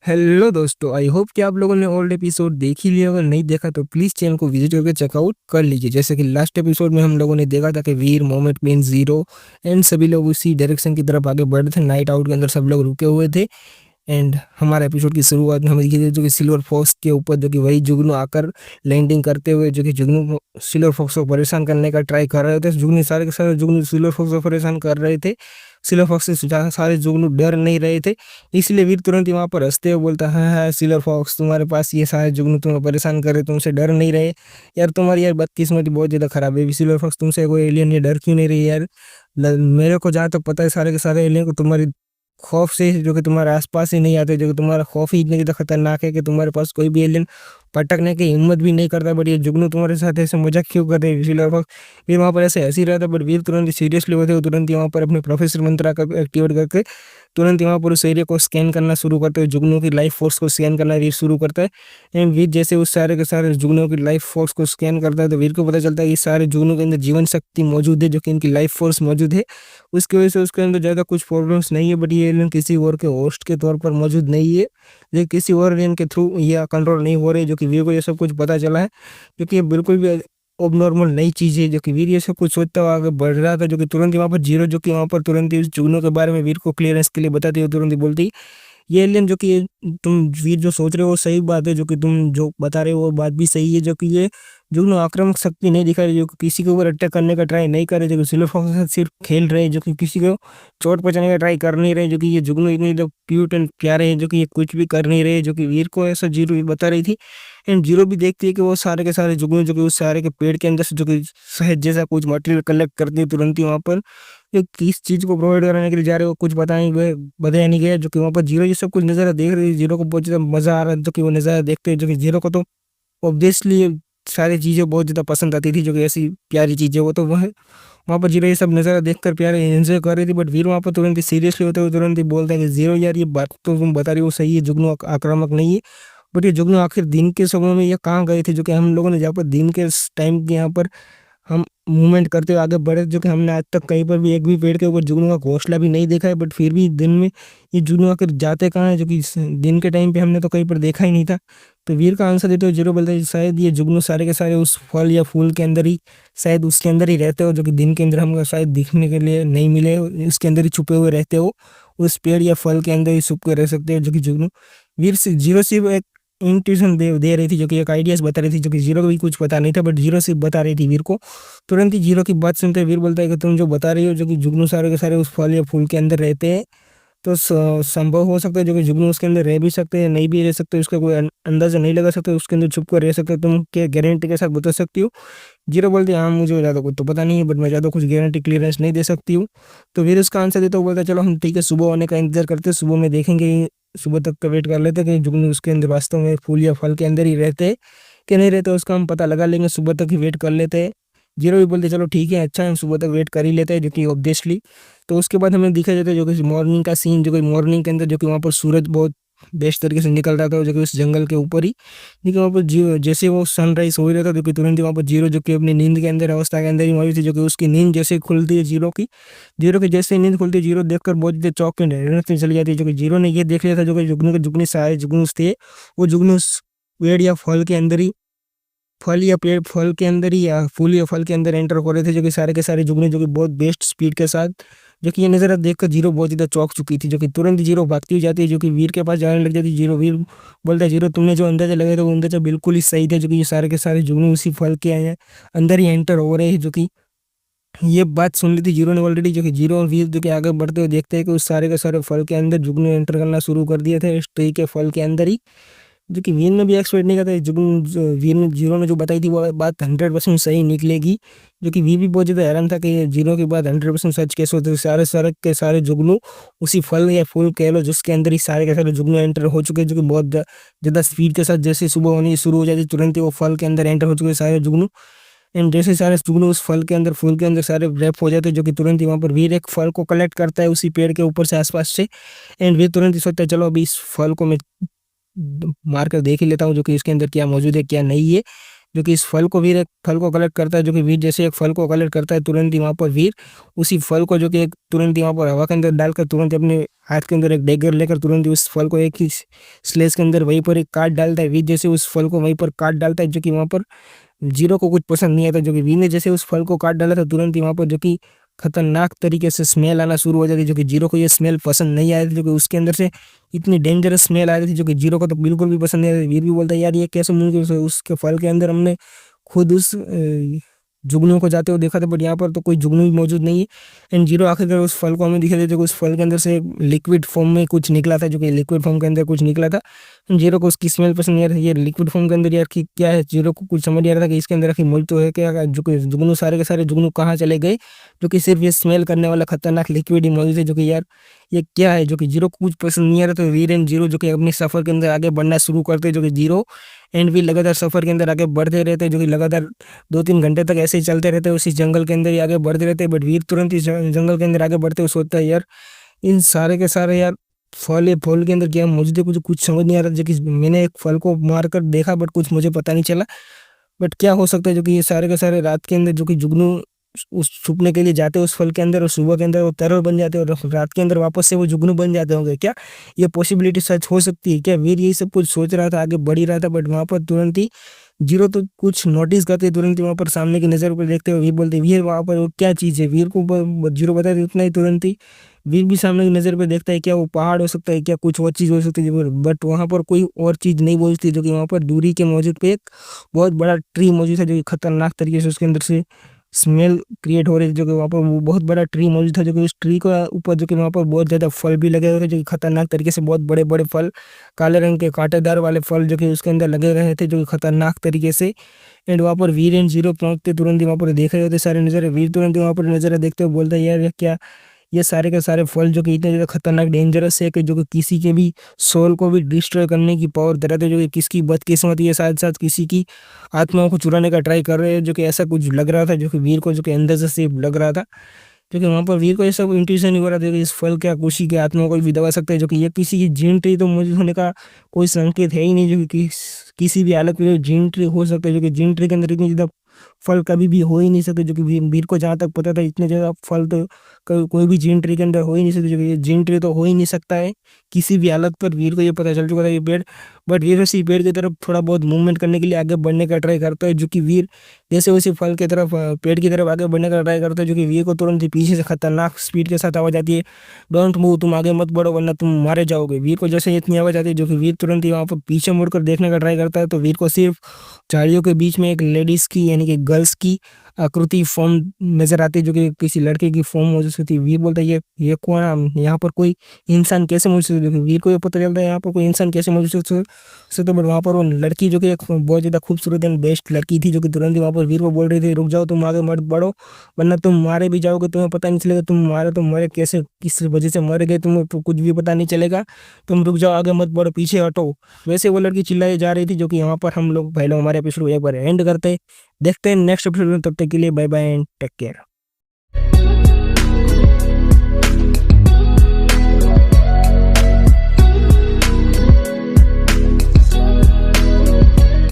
Hello दोस्तों, I hope कि आप लोगों ने ओल्ड एपिसोड देख ही लिया। अगर नहीं देखा तो प्लीज़ चैनल को विजिट करके चेकआउट कर लीजिए। जैसे कि लास्ट एपिसोड में हम लोगों ने देखा था कि वीर, मोहम्मद बिन जीरो एंड सभी लोग उसी डायरेक्शन की तरफ आगे बढ़ रहे थे। नाइट आउट के अंदर सब लोग रुके हुए थे। एंड हमारे एपिसोड की शुरुआत में हमें दिखी थी जो कि सिल्वर फॉक्स के ऊपर जो कि वही जुगनू आकर लैंडिंग करते हुए जो कि जुगनू सिल्वर फॉक्स को परेशान करने का ट्राई कर रहे थे। जुगनू सारे के सारे जुगनू सिल्वर फॉक्स को परेशान कर रहे थे। सिल्वर फॉक्स से सारे जुगनू डर नहीं रहे थे। इसलिए वीर तुरंत ही वहां पर हंसते हुए बोलता है, हाँ सिल्वर फॉक्स, तुम्हारे पास ये सारे जुगनू तुम्हें परेशान कर रहे, तुमसे डर नहीं रहे। यार तुम्हारी यार बदकिस्मती बहुत ज्यादा खराब है। सिल्वर फॉक्स, तुमसे कोई एलियन ये डर क्यों नहीं रही यार? मेरे को जहाँ तक पता है सारे के सारे एलियन को तुम्हारी खौफ से जो कि तुम्हारे आसपास ही नहीं आते, जो कि तुम्हारा खौफ ही इतने ज्यादा खतरनाक है कि तुम्हारे पास कोई भी एलियन पटकने की हिम्मत भी नहीं करता। बट ये जुगनू तुम्हारे साथ ऐसे मजाक क्यों कर रहे हैं? इसीलिए फिर वहां पर ऐसे हंसी रहा था। बट वीर तुरंत सीरियसली होते हुए तुरंत ही वहां पर अपने प्रोफेसर मंत्रा का एक्टिवेट करके तुरंत ही वहां पर उस एरिया को स्कैन करना शुरू करते हैं। जुगनू की लाइफ फोर्स को स्कैन करना वीर शुरू करता है। एंड वीर जैसे उस सारे के सारे जुगनू की लाइफ फोर्स को स्कैन करता है तो वीर को पता चलता है कि सारे जुगनू के अंदर जीवन शक्ति मौजूद है, जो कि इनकी लाइफ फोर्स मौजूद है। उसकी वजह से उसके अंदर ज़्यादा कुछ प्रॉब्लम्स नहीं है। बट ये एलियन किसी और के होस्ट के तौर पर मौजूद नहीं है, ये किसी और एलियन के थ्रू ये कंट्रोल नहीं हो रही, जो कि वीर को ये सब कुछ पता चला है। क्योंकि ये बिल्कुल भी अब नॉर्मल नई चीज़ है, जो कि वीर ये सब कुछ सोचता हुआ आगे बढ़ रहा था। जो कि तुरंत ही वहाँ पर जीरो, जो कि वहाँ पर तुरंत ही उस जुगनू के बारे में वीर को क्लियरेंस के लिए बताती है, तुरंत ही बोलती ये एलियन जो कि तुम वीर जो सोच रहे हो वो सही बात है, जो कि तुम जो बता रहे हो वो बात भी सही है। जो कि ये जुगनू आक्रामक शक्ति नहीं दिखा रहे, जो कि किसी के ऊपर अटैक करने का ट्राई नहीं कर रहे, जो कि सिल्वर फॉक्स के साथ सिर्फ खेल रहे हैं, जो कि किसी को चोट पहुंचाने का ट्राई कर नहीं रहे। जो कि ये जुगनू इतने क्यूट एंड प्यारे हैं, जो कि ये कुछ भी कर नहीं रहे, जो कि वीर को ऐसा जीरो भी बता रही थी। एंड जीरो भी देखती है कि वो सारे के सारे जुगनू जो कि उस सारे के पेड़ के अंदर से जो कि शहद जैसा कुछ मटेरियल कलेक्ट करती है, तुरंत ही वहाँ पर ये किस चीज को प्रोवाइड कराने के लिए जा रहे हो कुछ बताया नहीं गया। जो कि वहाँ पर जीरो ये सब कुछ नज़ारा देख रही है, जीरो को बहुत ज़्यादा मजा आ रहा है। जो कि वो नज़ारा देखते हैं, जो कि जीरो को तो ऑब्वियसली सारी चीज़ें बहुत ज़्यादा पसंद आती थी, जो कि ऐसी प्यारी चीज़ें वो तो वह वहाँ पर जीरो ये सब नज़ारा देखकर प्यारे एंजॉय कर रही थी। बट वीर वहाँ पर तुरंत ही सीरियसली होते हुए तुरंत ही बोलता है कि जीरो यार ये बात तो तुम बता रही हो सही है, जुगनू आक्रामक नहीं है। बट ये जुगनू आखिर दिन के समय में ये कहाँ गए थे? जो कि हम लोगों ने जहाँ पर दिन के टाइम के यहाँ पर हम मूवमेंट करते हुए आगे बढ़े, जो कि हमने आज तक कहीं पर भी एक भी पेड़ के ऊपर जुगनू का घोंसला भी नहीं देखा है। बट फिर भी दिन में ये जुगनू आकर जाते कहाँ है? जो कि दिन के टाइम पे हमने तो कहीं पर देखा ही नहीं था। तो वीर का आंसर देते हुए जीरो बोलता है शायद ये जुगनू सारे के सारे उस फल या फूल के अंदर ही, शायद उसके अंदर ही रहते हो, जो कि दिन के अंदर हमको शायद दिखने के लिए नहीं मिले, उसके अंदर ही छुपे हुए रहते हो, उस पेड़ या फल के अंदर ही छुप के रह सकते हो। जो कि जुगनू वीर से जीरो सिर्फ एक इंट्यूशन दे रही थी, जो कि एक आइडियाज बता रही थी, जो कि जीरो को भी कुछ पता नहीं था। बट जीरो सिर्फ बता रही थी वीर को। तुरंत ही जीरो की बात सुनते वीर बोलता है कि तुम जो बता रही हो, जो कि जुगनू सारे के सारे उस फल या फूल के अंदर रहते हैं, तो संभव हो सकता है जो कि जुगनू उसके अंदर रह भी सकते हैं, नहीं भी रह सकते, उसका कोई अंदाजा नहीं लगा सकते, उसके अंदर छुप कर रह सकते। तुम क्या गारंटी के साथ बता सकती हो? जीरो बोलती है हाँ मुझे ज़्यादा कुछ तो पता नहीं है, बट मैं ज़्यादा कुछ गारंटी क्लियरेंस नहीं दे सकती हूँ। तो वीर उसका आंसर देता हुआ बोलता है चलो हम ठीक है, सुबह होने का इंतजार करते हैं, सुबह में देखेंगे, सुबह तक का वेट कर लेते हैं कि जुगनू उसके अंदर वास्तव में फूल या फल के अंदर ही रहते हैं कि नहीं रहते, उसका हम पता लगा लेंगे, सुबह तक ही वेट कर लेते हैं। जीरो भी बोलते चलो ठीक है, अच्छा है, हम सुबह तक वेट कर ही लेते हैं, जो कि ऑब्वियसली। तो उसके बाद हमें दिखा जाता है जो कि मॉर्निंग का सीन, जो कि मॉर्निंग के अंदर जो कि वहाँ पर सूरज बहुत बेस्ट तरीके से निकल रहा था, जो कि उस जंगल के ऊपर ही। लेकिन वहाँ पर जीरो जैसे वो सनराइज हो ही रहा था, जो कि तुरंत ही वहाँ पर जीरो जो कि अपनी नींद के अंदर अवस्था के अंदर ही मौजूद थी, जो कि उसकी नींद जैसे ही खुलती है जीरो की जैसे ही नींद खुलती है, जीरो देखकर बहुत ज्यादा चौंक के हैरत में चली जाती है। जो कि जीरो ने ये देख लिया था जो कि जुगनू सारे जुगनूस थे, वो जुगनूस पेड़ या फल के अंदर ही, फल या पेड़ फल के अंदर ही या फूल या फल के अंदर एंटर हो रहे थे, जो कि सारे के सारे जुगनू जो कि बहुत बेस्ट स्पीड के साथ। जो कि ये नज़ारा देखकर जीरो बहुत ज़्यादा चौंक चुकी थी, जो कि तुरंत जीरो भागती हुई जाती है, जो कि वीर के पास जाने लग जाती है। जीरो वीर बोलता है जीरो तुमने जो अंदाजा लगाया था वो अंदाजा बिल्कुल ही सही था, जो कि ये सारे के सारे जुगनू उसी फल के अंदर ही एंटर हो रहे हैं। जो कि ये बात सुन ली थी जीरो ने ऑलरेडी, जो कि जीरो और वीर जो कि आगे बढ़ते हुए देखते हैं कि उस सारे के सारे फल के अंदर जुगनू एंटर करना शुरू कर दिए थे, इस ट्री के फल के अंदर ही। जो कि वीर ने भी एक्सपेक्ट नहीं करता, वीर ने जीरो ने जो बताई थी वो बात 100% सही निकलेगी। जो कि वीर भी बहुत ज़्यादा हैरान था कि जीरो की बात 100% सच कैसे होती है। सारे सड़क के सारे जुगनू उसी फल या फूल कह लो जिसके अंदर ही सारे के सारे जुगनू एंटर हो चुके हैं, जो कि बहुत ज़्यादा स्पीड के साथ जैसे सुबह होनी शुरू हो जाती तुरंत ही वो फल के अंदर एंटर हो चुके हैं सारे जुगनू। एंड जैसे सारे जुगनू उस फल के अंदर फूल के अंदर सारे रैप हो जाते हैं, जो कि तुरंत ही वहाँ पर वीर एक फल को कलेक्ट करता है उसी पेड़ के ऊपर से आसपास से। एंड वीर तुरंत ही सोचता है चलो अभी इस फल को मैं मार कर देख ही लेता हूँ, जो कि इसके अंदर क्या मौजूद है क्या नहीं है। जो कि इस फल को वीर एक फल को कलेक्ट करता है, जो कि वीर जैसे एक फल को कलेक्ट करता है तुरंत ही वहाँ पर वीर उसी फल को जो कि एक तुरंत ही वहाँ पर हवा के अंदर डालकर तुरंत अपने हाथ के अंदर एक डैगर लेकर तुरंत ही उस फल को एक ही स्लेश के अंदर वहीं पर एक काट डालता है। वीर जैसे उस फल को वहीं पर काट डालता है, जो कि वहाँ पर जीरो को कुछ पसंद नहीं आता, जो कि वी ने जैसे उस फल को काट डाला था तुरंत ही वहां पर जो कि खतरनाक तरीके से स्मेल आना शुरू हो जाती, जो कि जीरो को ये स्मेल पसंद नहीं आई थी, जो कि उसके अंदर से इतनी डेंजरस स्मेल आ रही थी, जो कि जीरो को तो बिल्कुल भी पसंद नहीं आई थी। वीर भी बोलता है यार ये कैसे मुमकिन है, उसके फल के अंदर हमने खुद उस जुगनुओं को जाते हुए देखा था, बट यहाँ पर तो कोई जुगनू भी मौजूद नहीं है। एंड जीरो आखिरकार उस फल को हमें दिखा देते, उस फल के अंदर से लिक्विड फॉर्म में कुछ निकला था, जो कि लिक्विड फॉर्म के अंदर कुछ निकला था। जीरो को उसकी स्मेल पसंद नहीं आ रही थी, ये लिक्विड फॉर्म के अंदर यार कि क्या है, जीरो को कुछ समझ नहीं आ रहा था कि इसके अंदर आखिर मौजूद तो है क्या, जो कि जुगनू सारे के सारे जुगनू कहाँ चले गए, जो कि सिर्फ ये स्मेल करने वाला खतरनाक लिक्विड ही मौजूद है, जो कि यार ये क्या है, जो कि जीरो को कुछ पसंद नहीं आ रहा। तो वीर एंड जीरो जो कि अपने सफर के अंदर आगे बढ़ना शुरू करते, जो कि जीरो एंड भी लगातार सफर के अंदर आगे बढ़ते रहते, जो कि लगातार 2-3 घंटे तक ऐसे ही चलते रहते उसी जंगल के अंदर ही आगे बढ़ते रहते। बट वीर तुरंत ही जंगल के अंदर आगे बढ़ते हुए सोचता है यार इन सारे के सारे यार फल के अंदर क्या मौजूद है, मुझे कुछ समझ नहीं आ रहा, जो कि मैंने एक फल को मार कर देखा बट कुछ मुझे पता नहीं चला, बट क्या हो सकता है, जो कि ये सारे के सारे रात के अंदर जो कि जुगनू उस छुपने के लिए जाते हैं उस फल के अंदर, और सुबह के अंदर वो तरल बन जाते हैं और रात के अंदर वापस से वो जुगनू बन जाते होंगे। क्या ये पॉसिबिलिटी सच हो सकती है क्या? वीर यही सब कुछ सोच रहा था, आगे बढ़ ही रहा था, बट वहां पर तुरंत ही जीरो तो कुछ नोटिस करते, तुरंत ही वहां पर सामने की नजर पर देखते हुए वीर बोलते वीर वहां पर वो क्या चीज है, वीर को जीरो बताते उतना ही तुरंत ही वीर भी सामने की नजर पर देखता है, क्या वो पहाड़ हो सकता है, क्या कुछ और चीज हो सकती है, बट वहां पर कोई और चीज नहीं पहुंचती, जो कि वहां पर दूरी के मौजूद पे एक बहुत बड़ा ट्री मौजूद है, जो कि खतरनाक तरीके से उसके अंदर से स्मेल क्रिएट हो रही थी, जो कि वहाँ पर वो बहुत बड़ा ट्री मौजूद था, जो कि उस ट्री के ऊपर जो कि वहाँ पर बहुत ज़्यादा फल भी लगे हुए थे, जो कि खतरनाक तरीके से बहुत बड़े बड़े फल, काले रंग के कांटेदार वाले फल जो कि उसके अंदर लगे रहे थे, जो कि खतरनाक तरीके से। एंड वहाँ पर वीर एंड जीरो पहुंचते तुरंत ही वहाँ पर देख रहे होते सारे नज़ारे, वीर तुरंत ही वहाँ पर नज़ारा देखते हुए बोलता है यार ये क्या, ये सारे के सारे फल जो कि इतने ज़्यादा खतरनाक डेंजरस है कि जो कि किसी के भी सोल को भी डिस्ट्रॉय करने की पावर धराते, जो कि किसकी बदकिस्मती है, साथ साथ किसी की आत्माओं को चुराने का ट्राई कर रहे हैं, जो कि ऐसा कुछ लग रहा था, जो कि वीर को जो कि अंदर से लग रहा था, क्योंकि वहाँ पर वीर को ये सब इंट्यूशन नहीं हो रहा था कि इस फल क्या किसी की आत्मा को भी दबा सकता है, जो कि ये किसी की जीन ट्री तो मौजूद होने का कोई संकेत है ही नहीं, जो कि किसी भी हालत में जीन ट्री हो सकता है, जो कि जीन ट्री के अंदर इतनी ज़्यादा फल कभी भी हो ही नहीं सकते, जो कि वीर को जहाँ तक पता था इतने ज़्यादा फल तो कोई भी जीन ट्री के अंदर हो ही नहीं सकते, जो कि ये जीन ट्री तो हो ही नहीं सकता है किसी भी हालत पर। वीर को ये पता चल चुका था ये पेड़, बट वीर उसी पेड़ की तरफ थोड़ा बहुत मूवमेंट करने के लिए आगे बढ़ने का ट्राई करता है, जो कि वीर जैसे उसी फल की तरफ पेड़ की तरफ आगे बढ़ने का ट्राई करता है, जो कि वीर को तुरंत ही पीछे से खतरनाक स्पीड के साथ आवाज आती है, डोंट मूव, तुम आगे मत बढ़ो वरना तुम मारे जाओगे। वीर को जैसे इतनी आवाज आती है, जो कि वीर तुरंत ही वहाँ पर पीछे मुड़कर देखने का ट्राई करता है, तो वीर को सिर्फ झाड़ियों के बीच में एक लेडीज की यानी कि गर्ल्स की आकृति फॉर्म नजर आती है, जो कि किसी लड़के की फॉर्म मौजूद होती है। वीर बोलता है ये कौन है, यहाँ पर कोई इंसान कैसे मौजूद है, वीर को ये पता चलता है यहाँ पर कोई इंसान कैसे मौजूद है, तो बट वहाँ पर वो लड़की जो कि एक बहुत ज़्यादा खूबसूरत एंड बेस्ट लड़की थी, जो कि तुरंत ही वहाँ पर वीर को बोल रही थी रुक जाओ, तुम आगे मत बढ़ो वरना तुम मारे भी जाओगे, तुम्हें पता नहीं चलेगा तुम मारे तो मरे कैसे, किस वजह से मर गए, तुम्हें कुछ भी पता नहीं चलेगा, तुम रुक जाओ, आगे मत बढ़ो, पीछे हटो। वैसे वो लड़की चिल्लाई जा रही थी, जो कि यहाँ पर हम लोग पहले हमारे एपिसोड एक बार एंड करते देखते हैं नेक्स्ट एपिसोड में। तब तक के लिए bye bye and take care.